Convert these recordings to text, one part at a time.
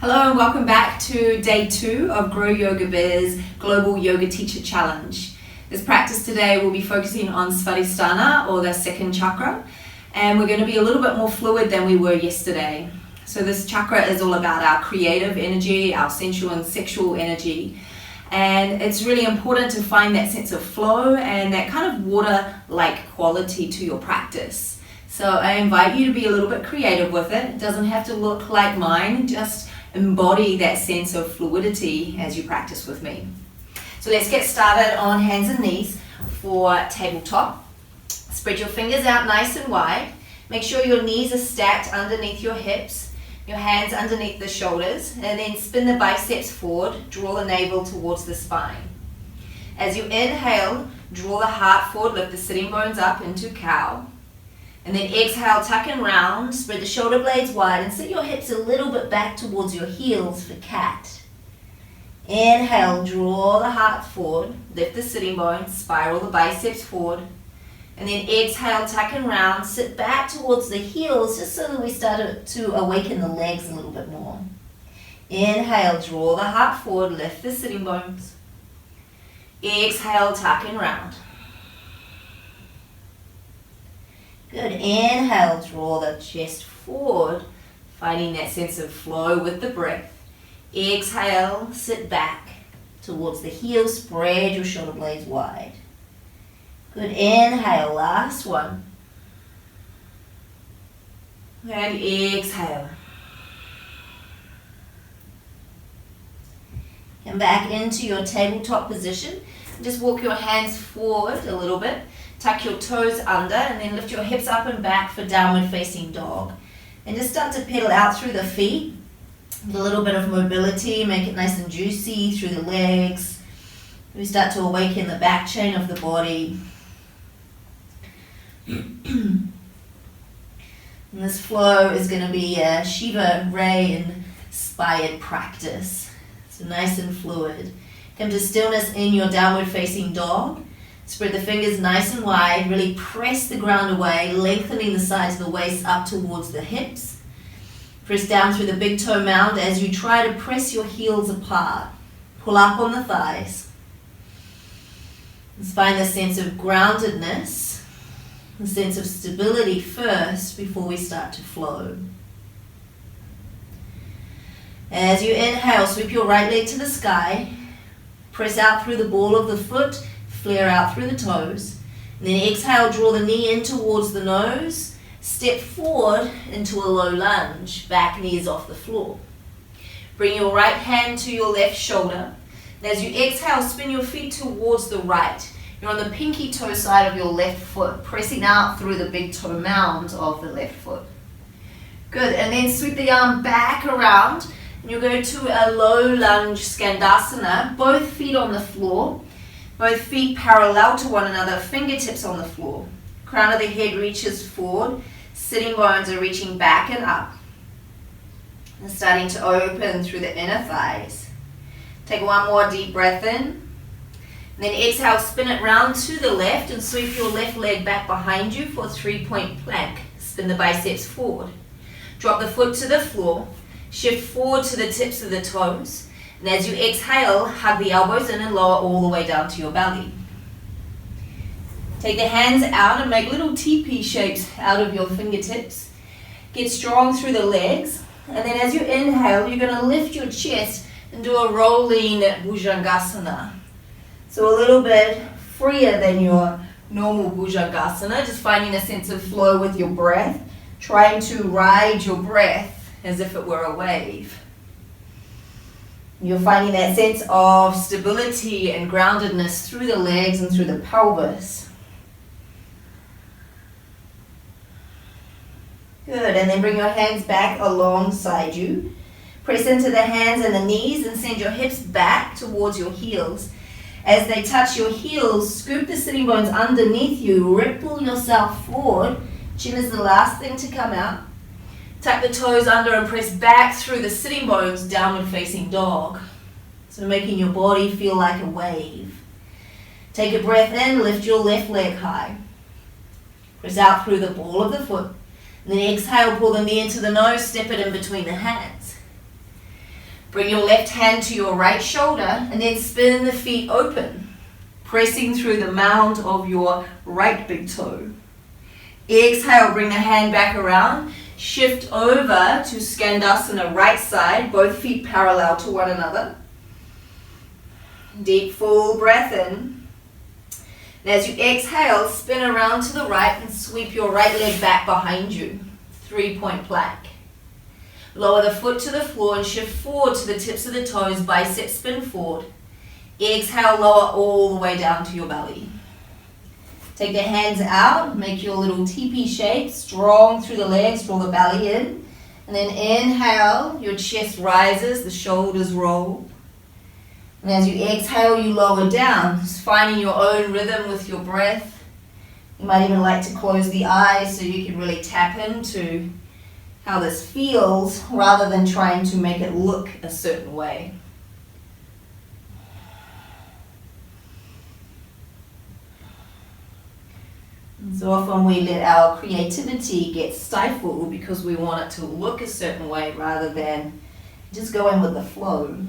Hello and welcome back to day 2 of Grow Yoga Biz Global Yoga Teacher Challenge. This practice today will be focusing on Svadisthana, or the second chakra, and we're going to be a little bit more fluid than we were yesterday. So this chakra is all about our creative energy, our sensual and sexual energy, and it's really important to find that sense of flow and that kind of water-like quality to your practice. So I invite you to be a little bit creative with it. It doesn't have to look like mine, just embody that sense of fluidity as you practice with me. So let's get started on hands and knees for tabletop. Spread your fingers out nice and wide. Make sure your knees are stacked underneath your hips, your hands underneath the shoulders, and then spin the biceps forward, draw the navel towards the spine. As you inhale, draw the heart forward, lift the sitting bones up into cow. And then exhale, tuck and round, spread the shoulder blades wide and sit your hips a little bit back towards your heels for cat. Inhale, draw the heart forward, lift the sitting bones, spiral the biceps forward. And then exhale, tuck and round, sit back towards the heels just so that we start to awaken the legs a little bit more. Inhale, draw the heart forward, lift the sitting bones. Exhale, tuck and round. Good. Inhale, draw the chest forward, finding that sense of flow with the breath. Exhale, sit back towards the heels, spread your shoulder blades wide. Good. Inhale, last one. And exhale. Come back into your tabletop position. Just walk your hands forward a little bit. Tuck your toes under and then lift your hips up and back for downward facing dog. And just start to pedal out through the feet. With a little bit of mobility, make it nice and juicy through the legs. We start to awaken the back chain of the body. And this flow is going to be a Shiva Ray inspired practice. So nice and fluid. Come to stillness in your downward facing dog. Spread the fingers nice and wide, really press the ground away, lengthening the sides of the waist up towards the hips. Press down through the big toe mound as you try to press your heels apart. Pull up on the thighs. Let's find the sense of groundedness, the sense of stability first before we start to flow. As you inhale, sweep your right leg to the sky. Press out through the ball of the foot. Flare out through the toes. And then exhale, draw the knee in towards the nose. Step forward into a low lunge. Back knee is off the floor. Bring your right hand to your left shoulder. And as you exhale, spin your feet towards the right. You're on the pinky toe side of your left foot, pressing out through the big toe mound of the left foot. Good, and then sweep the arm back around. And you'll go to a low lunge Skandasana, both feet on the floor. Both feet parallel to one another, fingertips on the floor. Crown of the head reaches forward, sitting bones are reaching back and up. And starting to open through the inner thighs. Take one more deep breath in. And then exhale, spin it round to the left and sweep your left leg back behind you for a 3-point plank. Spin the biceps forward. Drop the foot to the floor. Shift forward to the tips of the toes. And as you exhale, hug the elbows in and lower all the way down to your belly. Take the hands out and make little teepee shapes out of your fingertips. Get strong through the legs. And then as you inhale, you're going to lift your chest and do a rolling Bhujangasana. So a little bit freer than your normal Bhujangasana, just finding a sense of flow with your breath, trying to ride your breath as if it were a wave. You're finding that sense of stability and groundedness through the legs and through the pelvis. Good, and then bring your hands back alongside you. Press into the hands and the knees and send your hips back towards your heels. As they touch your heels, scoop the sitting bones underneath you, ripple yourself forward. Chin is the last thing to come out. Tuck the toes under and press back through the sitting bones, downward facing dog. So making your body feel like a wave. Take a breath in, lift your left leg high. Press out through the ball of the foot. And then exhale, pull the knee into the nose, step it in between the hands. Bring your left hand to your right shoulder and then spin the feet open, pressing through the mound of your right big toe. Exhale, bring the hand back around, shift over to Skandasana, right side, both feet parallel to one another. Deep full breath in. And as you exhale, spin around to the right and sweep your right leg back behind you. 3-point plank. Lower the foot to the floor and shift forward to the tips of the toes, bicep spin forward. Exhale, lower all the way down to your belly. Take the hands out, make your little teepee shape, strong through the legs, draw the belly in. And then inhale, your chest rises, the shoulders roll. And as you exhale, you lower down, just finding your own rhythm with your breath. You might even like to close the eyes so you can really tap into how this feels rather than trying to make it look a certain way. And so often we let our creativity get stifled because we want it to look a certain way rather than just going with the flow.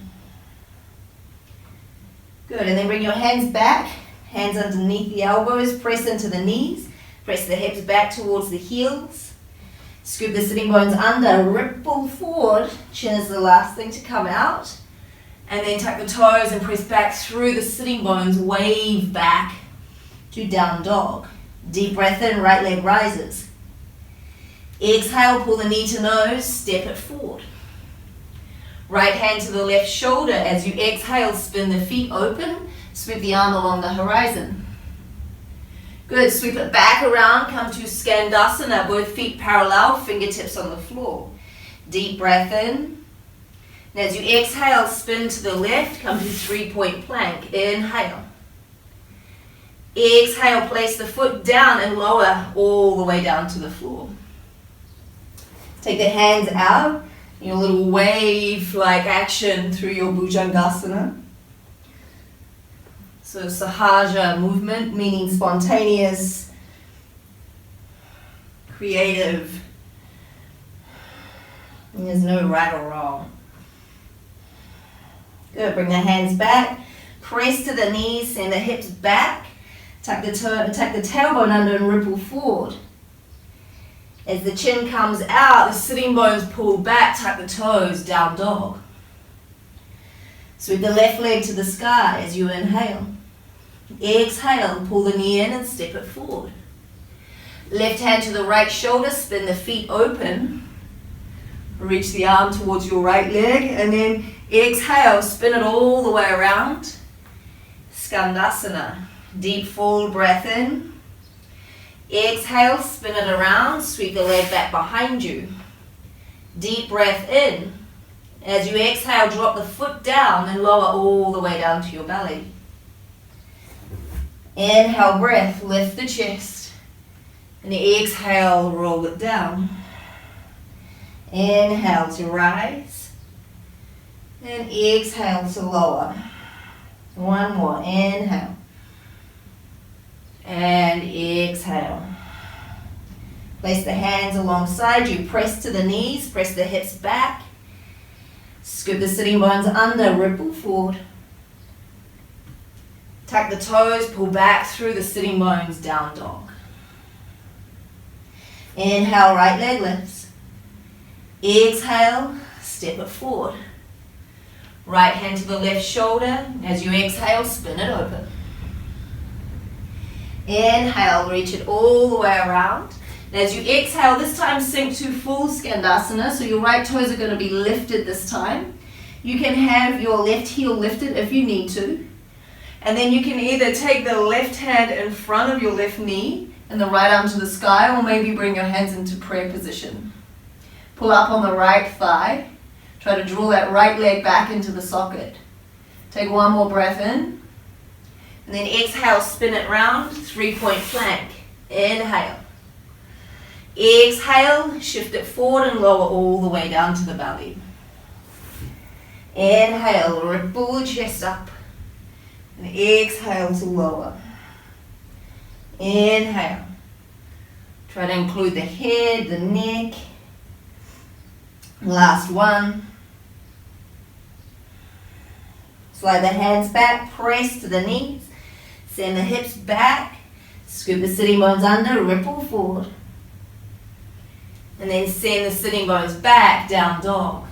Good, and then bring your hands back, hands underneath the elbows, press into the knees, press the hips back towards the heels. Scoop the sitting bones under, ripple forward, chin is the last thing to come out. And then tuck the toes and press back through the sitting bones, wave back to down dog. Deep breath in, right leg rises. Exhale, pull the knee to nose, step it forward. Right hand to the left shoulder. As you exhale, spin the feet open, sweep the arm along the horizon. Good, sweep it back around, come to Skandasana, both feet parallel, fingertips on the floor. Deep breath in. And as you exhale, spin to the left, come to 3-point plank. Inhale. Exhale, place the foot down and lower all the way down to the floor. Take the hands out, your little wave-like action through your Bhujangasana. So Sahaja movement, meaning spontaneous, creative. And there's no right or wrong. Good, bring the hands back, press to the knees, send the hips back, tuck the tailbone under and ripple forward. As the chin comes out, the sitting bones pull back, tuck the toes, down dog. Sweep the left leg to the sky as you inhale. Exhale, pull the knee in and step it forward. Left hand to the right shoulder, spin the feet open. Reach the arm towards your right leg and then exhale, spin it all the way around. Skandasana, deep full breath in. Exhale, spin it around, sweep the leg back behind you. Deep breath in. As you exhale, drop the foot down and lower all the way down to your belly. Inhale, breath, lift the chest. And exhale, roll it down. Inhale to rise. And exhale to lower. One more, inhale. And exhale. Place the hands alongside you, press to the knees, press the hips back. Scoop the sitting bones under, ripple forward. Tuck the toes, pull back through the sitting bones, down dog. Inhale, right leg lifts. Exhale, step it forward. Right hand to the left shoulder. As you exhale, spin it open. Inhale, reach it all the way around. And as you exhale, this time sink to full Skandasana. So your right toes are going to be lifted this time. You can have your left heel lifted if you need to. And then you can either take the left hand in front of your left knee and the right arm to the sky, or maybe bring your hands into prayer position. Pull up on the right thigh. Try to draw that right leg back into the socket. Take one more breath in. And then exhale, spin it round, 3-point plank. Inhale. Exhale, shift it forward and lower all the way down to the belly. Inhale, ripple the chest up. And exhale to lower. Inhale. Try to include the head, the neck. Last one. Slide the hands back, press to the knees. Send the hips back. Scoop the sitting bones under, ripple forward. And then send the sitting bones back, down dog.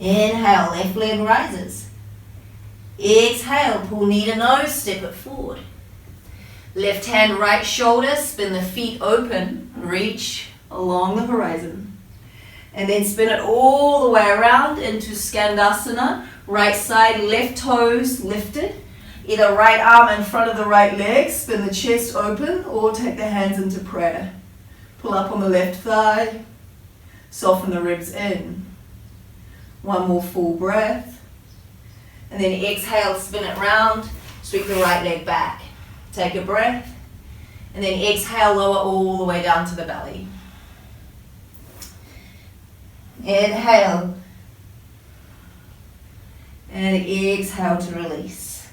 Inhale, left leg rises. Exhale, pull knee to nose, step it forward. Left hand, right shoulder, spin the feet open, reach along the horizon. And then spin it all the way around into Skandasana. Right side, left toes lifted. Either right arm in front of the right leg, spin the chest open, or take the hands into prayer. Pull up on the left thigh, soften the ribs in. One more full breath. And then exhale, spin it round, sweep the right leg back. Take a breath. And then exhale, lower all the way down to the belly. Inhale. And exhale to release.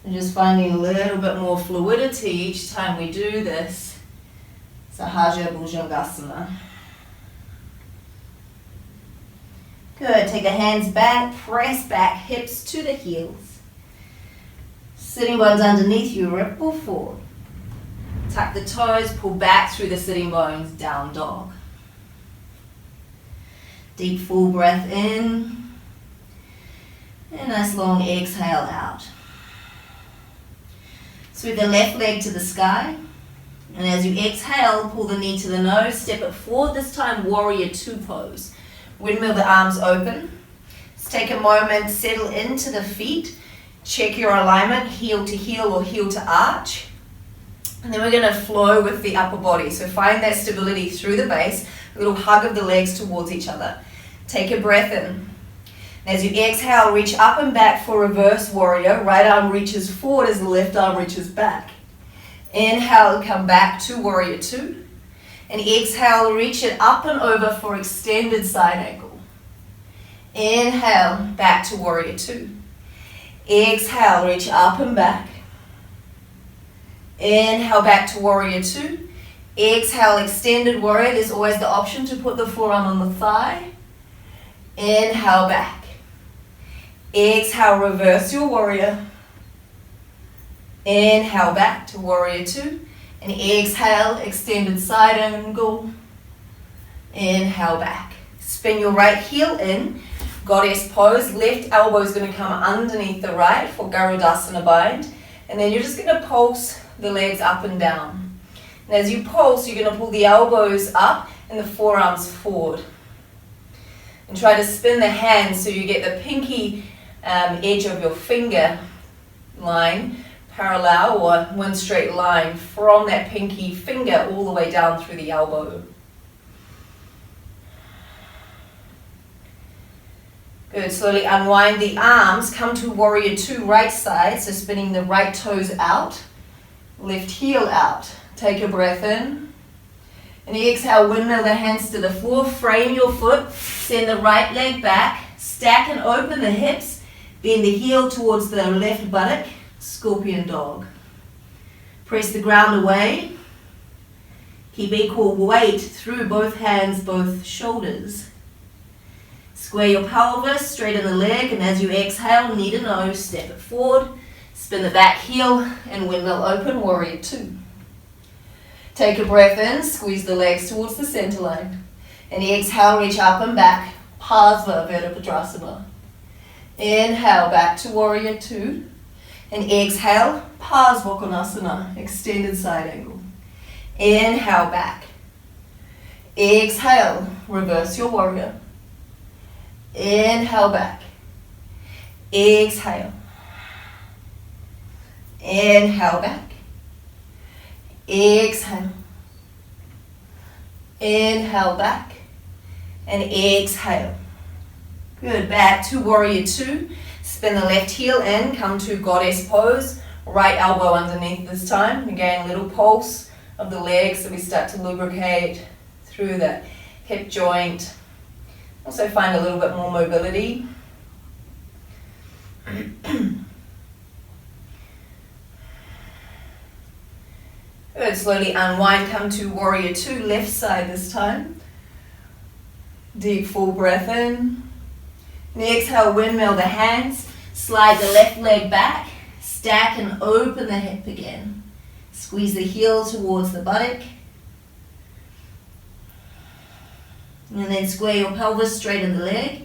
And just finding a little bit more fluidity each time we do this. Sahaja Bhujangasana. Good. Take the hands back, press back, hips to the heels. Sitting bones underneath you, ripple forward. Tuck the toes, pull back through the sitting bones, down dog. Deep full breath in. And nice long exhale out. Sweep the left leg to the sky. And as you exhale, pull the knee to the nose, step it forward, this time warrior two pose. Windmill the arms open. Let's take a moment, settle into the feet. Check your alignment, heel to heel or heel to arch. And then we're going to flow with the upper body. So find that stability through the base, a little hug of the legs towards each other. Take a breath in. As you exhale, reach up and back for reverse warrior. Right arm reaches forward as the left arm reaches back. Inhale, come back to warrior two. And exhale, reach it up and over for extended side angle. Inhale, back to warrior two. Exhale, reach up and back. Inhale, back to warrior two. Exhale, extended warrior. There's always the option to put the forearm on the thigh. Inhale, back. Exhale, reverse your warrior. Inhale, back to warrior two. And exhale, extended side angle. Inhale, back. Spin your right heel in. Goddess pose. Left elbow is going to come underneath the right for Garudasana bind. And then you're just going to pulse the legs up and down. And as you pulse, you're going to pull the elbows up and the forearms forward. And try to spin the hands so you get the pinky edge of your finger line parallel or one straight line from that pinky finger all the way down through the elbow. Good. Slowly unwind the arms. Come to warrior two, right side. So spinning the right toes out. Left heel out. Take a breath in. And exhale, windmill the hands to the floor. Frame your foot. Send the right leg back. Stack and open the hips. Bend the heel towards the left buttock. Scorpion dog. Press the ground away. Keep equal weight through both hands, both shoulders. Square your pelvis, straighten the leg, and as you exhale, knee to nose, step it forward. Spin the back heel and windmill open, warrior two. Take a breath in, squeeze the legs towards the center line. And exhale, reach up and back, Parsva Virabhadrasana. Inhale, back to warrior two. And exhale, Parsvakonasana, extended side angle. Inhale, back. Exhale, reverse your warrior. Inhale, back. Exhale. Inhale, back. Exhale. Inhale, back. And exhale. Good. Back to warrior two. Spin the left heel in. Come to goddess pose. Right elbow underneath this time. Again, little pulse of the legs so we start to lubricate through the hip joint. Also find a little bit more mobility. Good. Slowly unwind. Come to warrior two. Left side this time. Deep full breath in. And exhale, windmill the hands, slide the left leg back, stack and open the hip again. Squeeze the heel towards the buttock. And then square your pelvis, straighten the leg.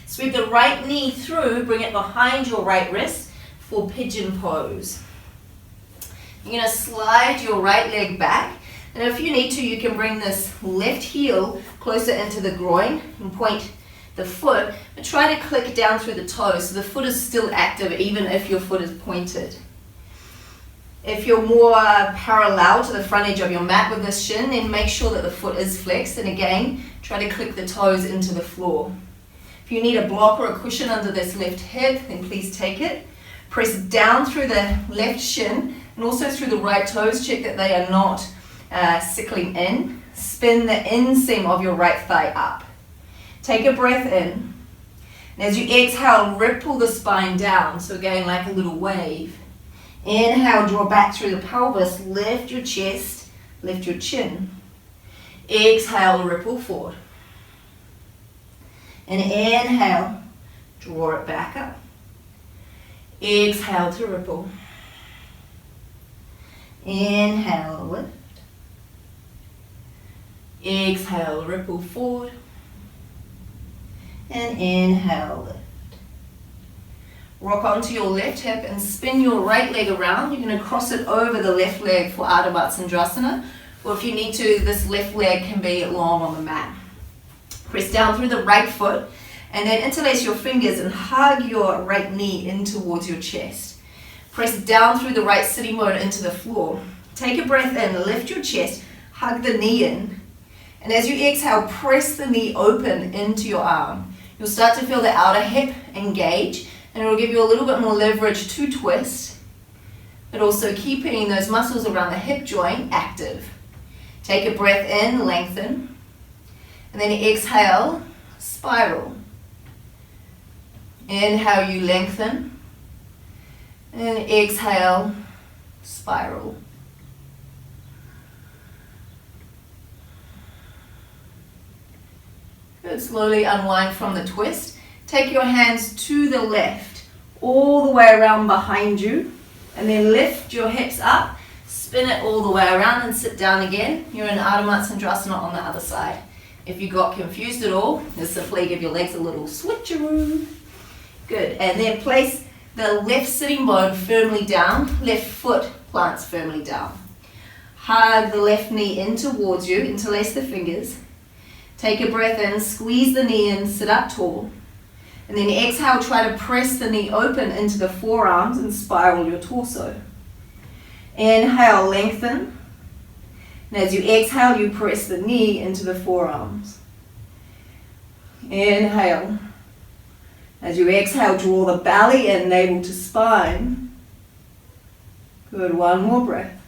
Sweep the right knee through, bring it behind your right wrist for pigeon pose. You're going to slide your right leg back. And if you need to, you can bring this left heel closer into the groin and point the foot, but try to click down through the toes so the foot is still active even if your foot is pointed. If you're more parallel to the front edge of your mat with this shin, then make sure that the foot is flexed, and again, try to click the toes into the floor. If you need a block or a cushion under this left hip, then please take it. Press down through the left shin and also through the right toes. Check that they are not sickling in. Spin the inseam of your right thigh up. Take a breath in. And as you exhale, ripple the spine down. So again, like a little wave. Inhale, draw back through the pelvis. Lift your chest, lift your chin. Exhale, ripple forward. And inhale, draw it back up. Exhale to ripple. Inhale, lift. Exhale, ripple forward. And inhale, lift. Rock onto your left hip and spin your right leg around. You're going to cross it over the left leg for Ardha Matsyendrasana. Or if you need to, this left leg can be long on the mat. Press down through the right foot and then interlace your fingers and hug your right knee in towards your chest. Press down through the right sitting bone into the floor. Take a breath in, lift your chest, hug the knee in. And as you exhale, press the knee open into your arm. You'll start to feel the outer hip engage, and it will give you a little bit more leverage to twist, but also keeping those muscles around the hip joint active. Take a breath in, lengthen, and then exhale, spiral. Inhale, you lengthen, and exhale, spiral. Good, slowly unwind from the twist. Take your hands to the left, all the way around behind you, and then lift your hips up, spin it all the way around and sit down again. You're in Ardha Matsyendrasana on the other side. If you got confused at all, just simply give your legs a little switcheroo. Good, and then place the left sitting bone firmly down, left foot plants firmly down. Hug the left knee in towards you, interlace the fingers. Take a breath in, squeeze the knee in, sit up tall. And then exhale, try to press the knee open into the forearms and spiral your torso. Inhale, lengthen. And as you exhale, you press the knee into the forearms. Inhale. As you exhale, draw the belly in, navel to spine. Good, one more breath.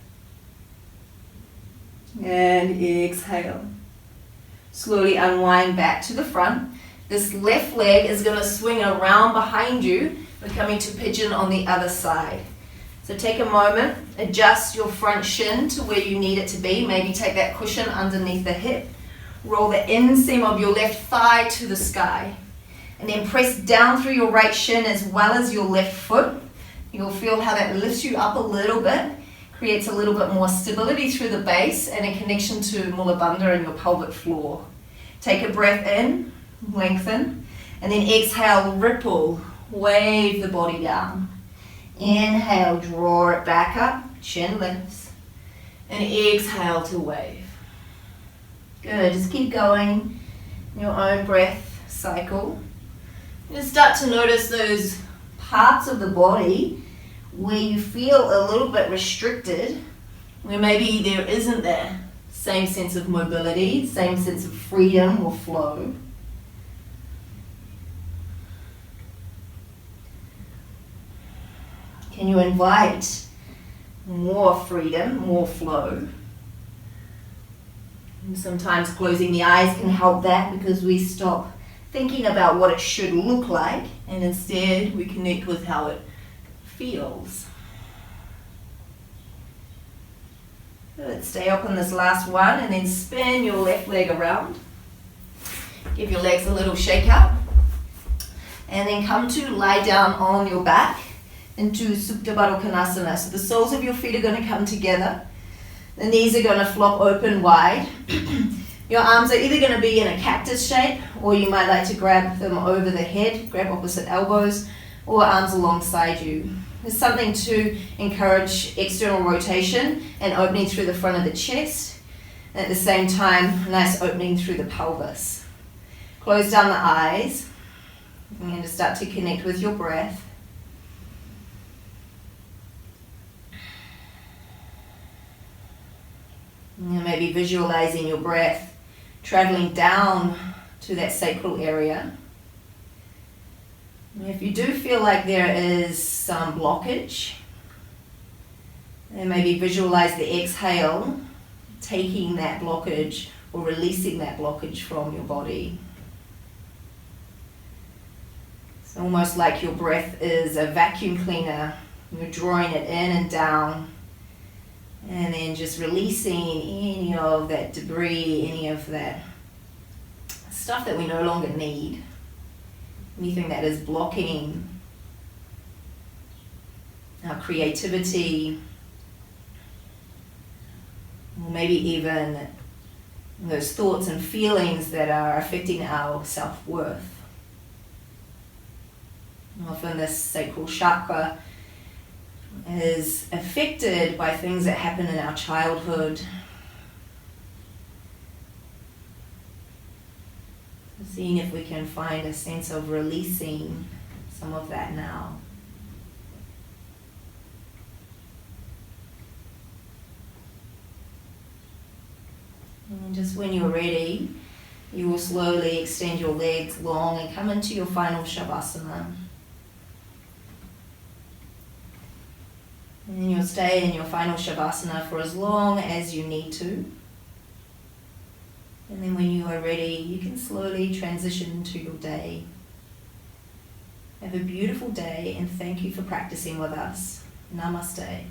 And exhale. Slowly unwind back to the front. This left leg is going to swing around behind you. We're coming to pigeon on the other side. So take a moment, adjust your front shin to where you need it to be. Maybe take that cushion underneath the hip. Roll the inseam of your left thigh to the sky. And then press down through your right shin as well as your left foot. You'll feel how that lifts you up a little bit, creates a little bit more stability through the base and a connection to Mula Bandha and your pelvic floor. Take a breath in, lengthen, and then exhale, ripple, wave the body down. Inhale, draw it back up, chin lifts, and exhale to wave. Good, just keep going, your own breath cycle. Just start to notice those parts of the body where you feel a little bit restricted, where maybe there isn't that same sense of mobility, same sense of freedom or flow. Can you invite more freedom, more flow? And sometimes closing the eyes can help that because we stop thinking about what it should look like and instead we connect with how it feels. Good. Stay up on this last one and then spin your left leg around. Give your legs a little shake out. And then come to lie down on your back into Supta Baddha Konasana. So the soles of your feet are going to come together. The knees are going to flop open wide. Your arms are either going to be in a cactus shape, or you might like to grab them over the head, grab opposite elbows, or arms alongside you. There's something to encourage external rotation and opening through the front of the chest. And at the same time, a nice opening through the pelvis. Close down the eyes. You're going to start to connect with your breath. And maybe visualizing your breath traveling down to that sacral area. And if you do feel like there is some blockage, then maybe visualize the exhale taking that blockage or releasing that blockage from your body. It's almost like your breath is a vacuum cleaner. You're drawing it in and down, and then just releasing any of that debris, any of that stuff that we no longer need, anything that is blocking our creativity, or maybe even those thoughts and feelings that are affecting our self-worth. Often this sacral chakra is affected by things that happen in our childhood. Seeing if we can find a sense of releasing some of that now. And just when you're ready, you will slowly extend your legs long and come into your final Shavasana. And you'll stay in your final Shavasana for as long as you need to. And then when you are ready, you can slowly transition to your day. Have a beautiful day, and thank you for practicing with us. Namaste.